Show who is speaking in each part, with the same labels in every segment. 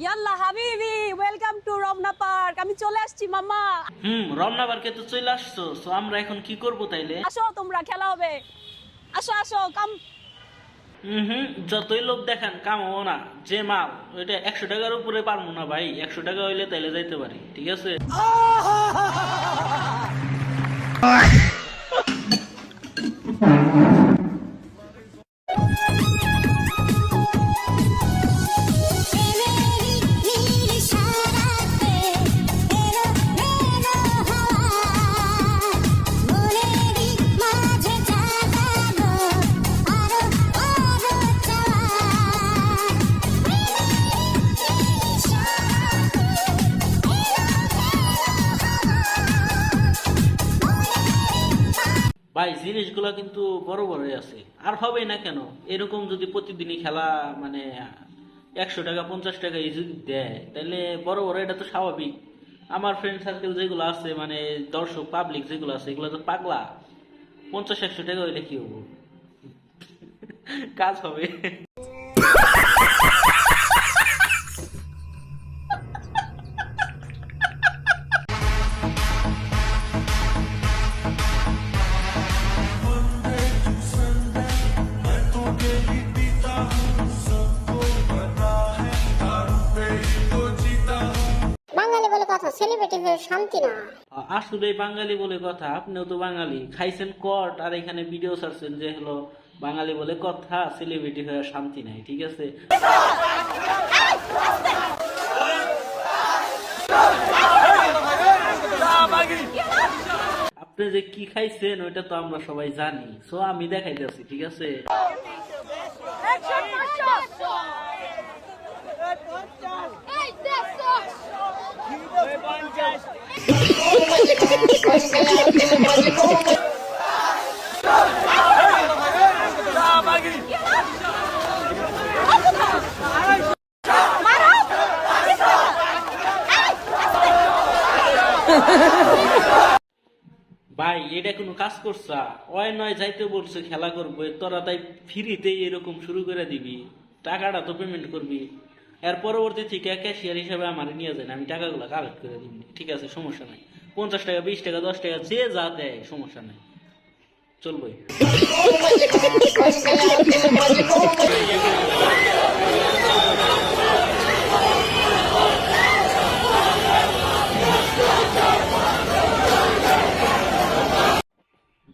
Speaker 1: ইয়াল্লা হাবিবি, welcome to Ramna park. আমি চলে আসছি মামা।
Speaker 2: রমনা পার্কে তো চলে আসছো, তো আমরা এখন কি করব তাইলে?
Speaker 1: আসো, তোমরা খেলা হবে। আসো আসো, কাম।
Speaker 2: যতই লোক দেখান কামাবো না। যে মাল ওইটা 100 টাকার উপরে পারবো না ভাই। 100 টাকা হইলে তাইলে যাইতে পারি, ঠিক আছে? ভাই জিনিসগুলো কিন্তু বড় বড়ই আছে, আর হবে না কেন? এরকম যদি প্রতিদিনই খেলা মানে 100 টাকা 50 টাকা এই যদি দেয় তাহলে বড় বড়, এটা তো স্বাভাবিক। আমার ফ্রেন্ড সার্কেল যেগুলো আছে, মানে দর্শক পাবলিক যেগুলো আছে, এগুলো তো পাগলা। 50-100 টাকা হইলে কি হবো? কাজ হবে।
Speaker 3: বাঙালি বলে কথা, সেলিব্রিটি হয়ে শান্তি না।
Speaker 2: আসলে বাঙালি বলে কথা, আপনিও তো বাঙালি, খাইছেন কট আর এখানে ভিডিও ছাড়ছেন যে হলো বাঙালি বলে কথা, সেলিব্রিটি হয়ে শান্তি নাই, ঠিক আছে? আপনি যে কি খাইছেন ওইটা তো আমরা সবাই জানি, সো আমি দেখাইতেছি, ঠিক আছে? ভাই এটা কোনো কাজ করছা? ওই নয় যাইতে বলছে খেলা করবো, তোরা তাই ফ্রিতেই এরকম শুরু করে দিবি? টাকাটা তো পেমেন্ট করবি। এর পরবর্তী থেকে ক্যাশিয়ার হিসাবে আমার নিয়ে যান, আমি টাকাগুলো কালেক্ট করে দিবি, ঠিক আছে? সমস্যা নাই। 50 টাকা 20 টাকা 10 টাকা যে যা দেয় সমস্যা নাই, চলবই।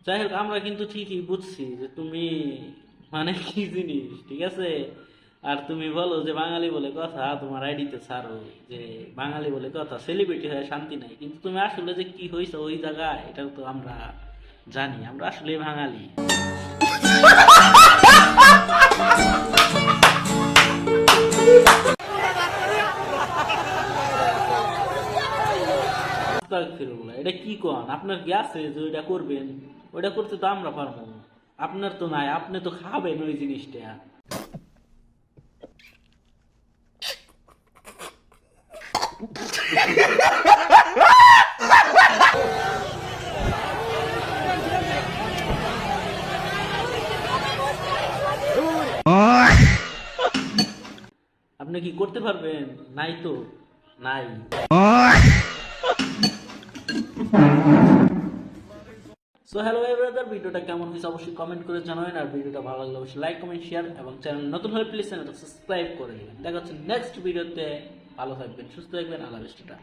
Speaker 2: যাই হোক, আমরা কিন্তু ঠিকই বুঝছি যে তুমি মানে কি জিনিস, ঠিক আছে? আর তুমি বলো যে বাঙালি বলে কথা, তোমার আইডিতে ছাড়ো যে বাঙালি বলে কথা, সেলিব্রিটি হয়ে শান্তি নাই, কিন্তু তুমি আসলে যে কি হয়েছে ওই জায়গায়, এটা তো আমরা জানি। আমরা আসলে বাঙালি। আস্তাগফিরুল্লাহ, এটা কি কন? আপনার কি আছে যে ওইটা করবেন? ওইটা করতে তো আমরা পারবো, আপনার তো নাই। আপনি তো খাবেন ওই জিনিসটা। আপনি কি করতে পারবেন? নাই তো, নাই। সো হ্যালো ব্রাদার, ভিডিওটা কেমন হয়েছে অবশ্যই কমেন্ট করে জানাবেন। আর ভিডিওটা ভালো লাগলে অবশ্যই লাইক কমেন্ট শেয়ার, এবং চ্যানেল নতুন হলে প্লিজ চ্যানেলটা সাবস্ক্রাইব করে দেবেন। দেখা হচ্ছে নেক্সট ভিডিওতে। ভালো থাকবেন, সুস্থ থাকবেন, আল্লাহ হাফেজ।